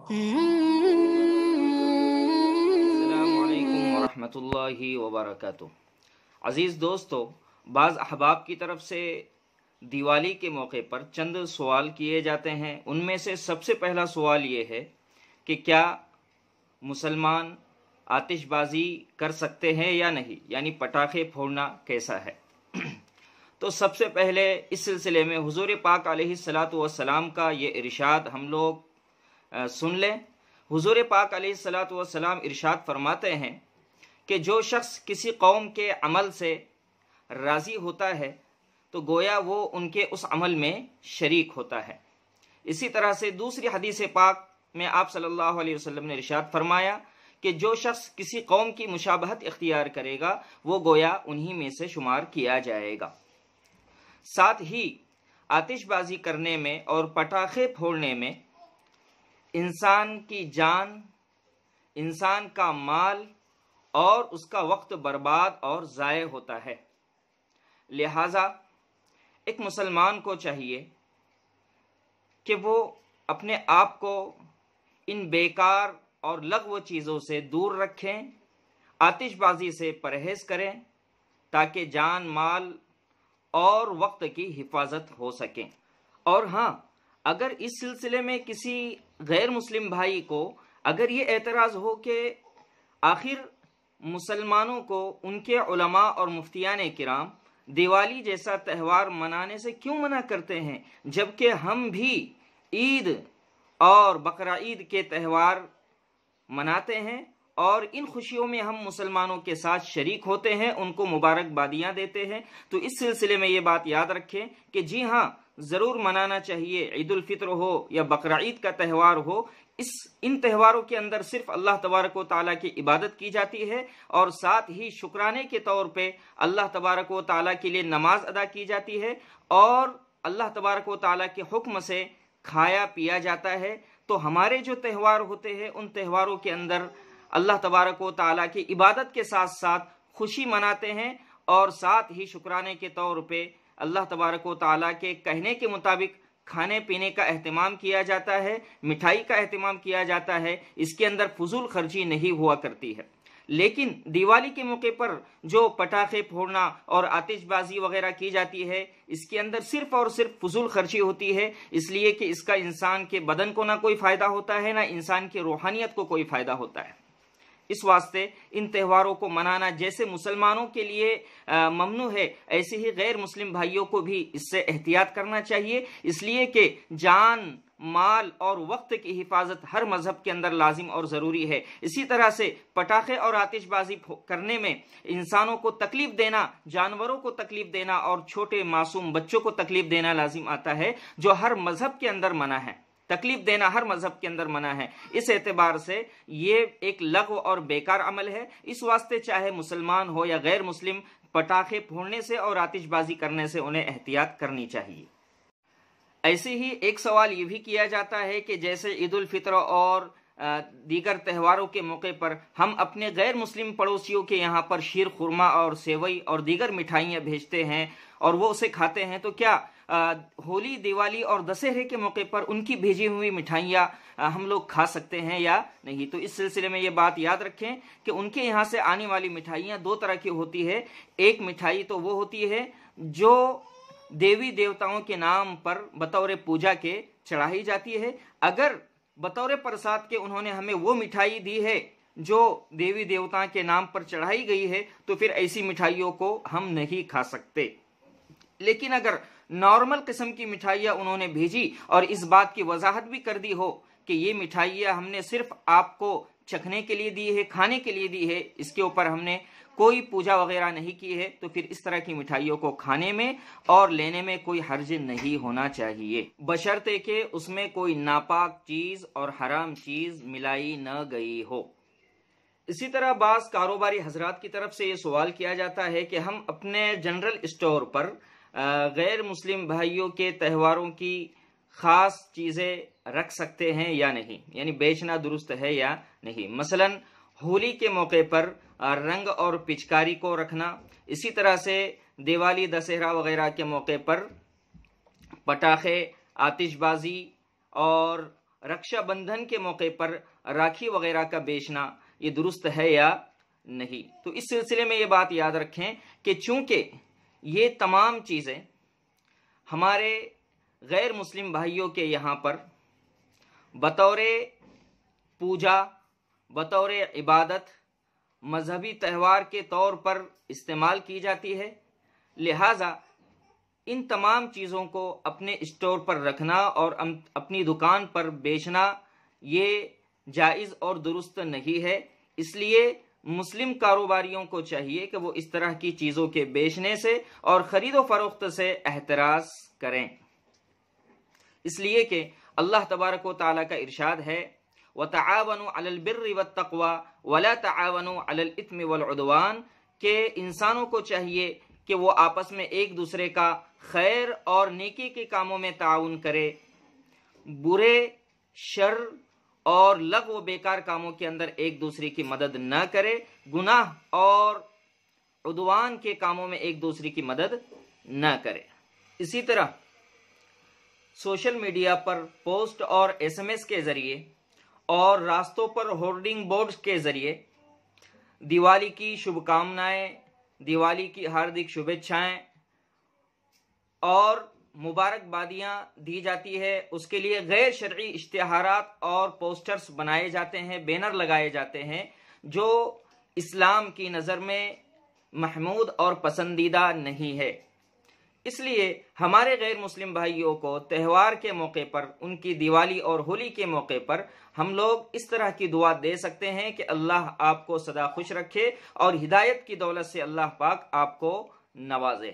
السلام علیکم ورحمۃ اللہ وبرکاتہ۔ عزیز دوستو، بعض احباب کی طرف سے دیوالی کے موقع پر چند سوال کیے جاتے ہیں۔ ان میں سے سب سے پہلا سوال یہ ہے کہ کیا مسلمان آتش بازی کر سکتے ہیں یا نہیں، یعنی پٹاخے پھوڑنا کیسا ہے۔ تو سب سے پہلے اس سلسلے میں حضور پاک علیہ الصلاۃ والسلام کا یہ ارشاد ہم لوگ سن لیں۔ حضور پاک علیہ الصلاۃ والسلام ارشاد فرماتے ہیں کہ جو شخص کسی قوم کے عمل سے راضی ہوتا ہے تو گویا وہ ان کے اس عمل میں شریک ہوتا ہے۔ اسی طرح سے دوسری حدیث پاک میں آپ صلی اللہ علیہ وسلم نے ارشاد فرمایا کہ جو شخص کسی قوم کی مشابہت اختیار کرے گا وہ گویا انہی میں سے شمار کیا جائے گا۔ ساتھ ہی آتش بازی کرنے میں اور پٹاخے پھوڑنے میں انسان کی جان، انسان کا مال اور اس کا وقت برباد اور ضائع ہوتا ہے۔ لہٰذا ایک مسلمان کو چاہیے کہ وہ اپنے آپ کو ان بیکار اور لغو چیزوں سے دور رکھیں، آتش بازی سے پرہیز کریں تاکہ جان، مال اور وقت کی حفاظت ہو سکے۔ اور ہاں، اگر اس سلسلے میں کسی غیر مسلم بھائی کو اگر یہ اعتراض ہو کہ آخر مسلمانوں کو ان کے علماء اور مفتیان کرام دیوالی جیسا تہوار منانے سے کیوں منع کرتے ہیں، جبکہ ہم بھی عید اور بقرعید کے تہوار مناتے ہیں اور ان خوشیوں میں ہم مسلمانوں کے ساتھ شریک ہوتے ہیں، ان کو مبارکبادیاں دیتے ہیں، تو اس سلسلے میں یہ بات یاد رکھیں کہ جی ہاں، ضرور منانا چاہیے۔ عید الفطر ہو یا بقرعید کا تہوار ہو، ان تہواروں کے اندر صرف اللہ تبارک و تعالیٰ کی عبادت کی جاتی ہے اور ساتھ ہی شکرانے کے طور پہ اللہ تبارک و تعالیٰ کے لیے نماز ادا کی جاتی ہے اور اللہ تبارک و تعالیٰ کے حکم سے کھایا پیا جاتا ہے۔ تو ہمارے جو تہوار ہوتے ہیں ان تہواروں کے اندر اللہ تبارک و تعالیٰ کی عبادت کے ساتھ ساتھ خوشی مناتے ہیں اور ساتھ ہی شکرانے کے طور پہ اللہ تبارک و تعالیٰ کے کہنے کے مطابق کھانے پینے کا اہتمام کیا جاتا ہے، مٹھائی کا اہتمام کیا جاتا ہے، اس کے اندر فضول خرچی نہیں ہوا کرتی ہے۔ لیکن دیوالی کے موقع پر جو پٹاخے پھوڑنا اور آتش بازی وغیرہ کی جاتی ہے، اس کے اندر صرف اور صرف فضول خرچی ہوتی ہے، اس لیے کہ اس کا انسان کے بدن کو نہ کوئی فائدہ ہوتا ہے، نہ انسان کی روحانیت کو کوئی فائدہ ہوتا ہے۔ اس واسطے ان تہواروں کو منانا جیسے مسلمانوں کے لیے ممنوع ہے، ایسے ہی غیر مسلم بھائیوں کو بھی اس سے احتیاط کرنا چاہیے، اس لیے کہ جان، مال اور وقت کی حفاظت ہر مذہب کے اندر لازم اور ضروری ہے۔ اسی طرح سے پٹاخے اور آتش بازی کرنے میں انسانوں کو تکلیف دینا، جانوروں کو تکلیف دینا اور چھوٹے معصوم بچوں کو تکلیف دینا لازم آتا ہے، جو ہر مذہب کے اندر منع ہے۔ تکلیف دینا ہر مذہب کے اندر منع ہے۔ اس اعتبار سے یہ ایک لغو اور بیکار عمل ہے۔ اس واسطے چاہے مسلمان ہو یا غیر مسلم، پٹاخے پھوڑنے سے اور آتش بازی کرنے سے انہیں احتیاط کرنی چاہیے۔ ایسے ہی ایک سوال یہ بھی کیا جاتا ہے کہ جیسے عید الفطر اور دیگر تہواروں کے موقع پر ہم اپنے غیر مسلم پڑوسیوں کے یہاں پر شیر خورما اور سیوئی اور دیگر مٹھائیاں بھیجتے ہیں اور وہ اسے کھاتے ہیں، تو کیا ہولی، دیوالی اور دسہرے کے موقع پر ان کی بھیجی ہوئی مٹھائیاں ہم لوگ کھا سکتے ہیں یا نہیں؟ تو اس سلسلے میں یہ بات یاد رکھیں کہ ان کے یہاں سے آنے والی مٹھائیاں دو طرح کی ہوتی ہے۔ ایک مٹھائی تو وہ ہوتی ہے جو دیوی دیوتاؤں کے نام پر بطور پوجا کے چڑھائی جاتی ہے۔ اگر بطور پرساد کے انہوں نے ہمیں وہ مٹھائی دی ہے جو دیوی دیوتاؤں کے نام پر چڑھائی گئی ہے تو پھر ایسی مٹھائیوں کو ہم نہیں کھا سکتے۔ لیکن اگر نارمل قسم کی مٹھائیاں انہوں نے بھیجی اور اس بات کی وضاحت بھی کر دی ہو کہ یہ مٹھائیاں ہم نے صرف آپ کو چکھنے کے لیے دی ہے، کھانے کے لیے دی ہے، اس کے اوپر ہم نے کوئی پوجا وغیرہ نہیں کی ہے، تو پھر اس طرح کی مٹھائیوں کو کھانے میں اور لینے میں کوئی حرج نہیں ہونا چاہیے، بشرطے کہ اس میں کوئی ناپاک چیز اور حرام چیز ملائی نہ گئی ہو۔ اسی طرح بعض کاروباری حضرات کی طرف سے یہ سوال کیا جاتا ہے کہ ہم اپنے جنرل اسٹور پر غیر مسلم بھائیوں کے تہواروں کی خاص چیزیں رکھ سکتے ہیں یا نہیں، یعنی بیچنا درست ہے یا نہیں۔ مثلا ہولی کے موقع پر رنگ اور پچکاری کو رکھنا، اسی طرح سے دیوالی، دسہرہ وغیرہ کے موقع پر پٹاخے، آتش بازی اور رکشا بندھن کے موقع پر راکھی وغیرہ کا بیچنا یہ درست ہے یا نہیں؟ تو اس سلسلے میں یہ بات یاد رکھیں کہ چونکہ یہ تمام چیزیں ہمارے غیر مسلم بھائیوں کے یہاں پر بطور پوجا، بطور عبادت، مذہبی تہوار کے طور پر استعمال کی جاتی ہے، لہٰذا ان تمام چیزوں کو اپنے اسٹور پر رکھنا اور اپنی دکان پر بیچنا یہ جائز اور درست نہیں ہے۔ اس لیے مسلم کاروباریوں کو چاہیے کہ وہ اس طرح کی چیزوں کے بیچنے سے اور خرید و فروخت سے احتراز کریں، اس لیے کہ اللہ تبارک و تعالیٰ کا ارشاد ہے وَتَعَاوَنُوا عَلَى الْبِرِّ وَالتَّقْوَى وَلَا تَعَاوَنُوا عَلَى الْإِثْمِ وَالْعُدْوَانِ، کہ انسانوں کو چاہیے کہ وہ آپس میں ایک دوسرے کا خیر اور نیکی کے کاموں میں تعاون کرے، برے، شر اور لغو و بیکار کاموں کے اندر ایک دوسرے کی مدد نہ کرے، گناہ اور عدوان کے کاموں میں ایک دوسرے کی مدد نہ کرے۔ اسی طرح سوشل میڈیا پر پوسٹ اور ایس ایم ایس کے ذریعے اور راستوں پر ہورڈنگ بورڈز کے ذریعے دیوالی کی شبھ کامنائیں، دیوالی کی ہاردک شبھیچھائیں اور مبارکبادیاں دی جاتی ہے، اس کے لیے غیر شرعی اشتہارات اور پوسٹرز بنائے جاتے ہیں، بینر لگائے جاتے ہیں، جو اسلام کی نظر میں محمود اور پسندیدہ نہیں ہے۔ اس لیے ہمارے غیر مسلم بھائیوں کو تہوار کے موقع پر، ان کی دیوالی اور ہولی کے موقع پر ہم لوگ اس طرح کی دعا دے سکتے ہیں کہ اللہ آپ کو سدا خوش رکھے اور ہدایت کی دولت سے اللہ پاک آپ کو نوازے۔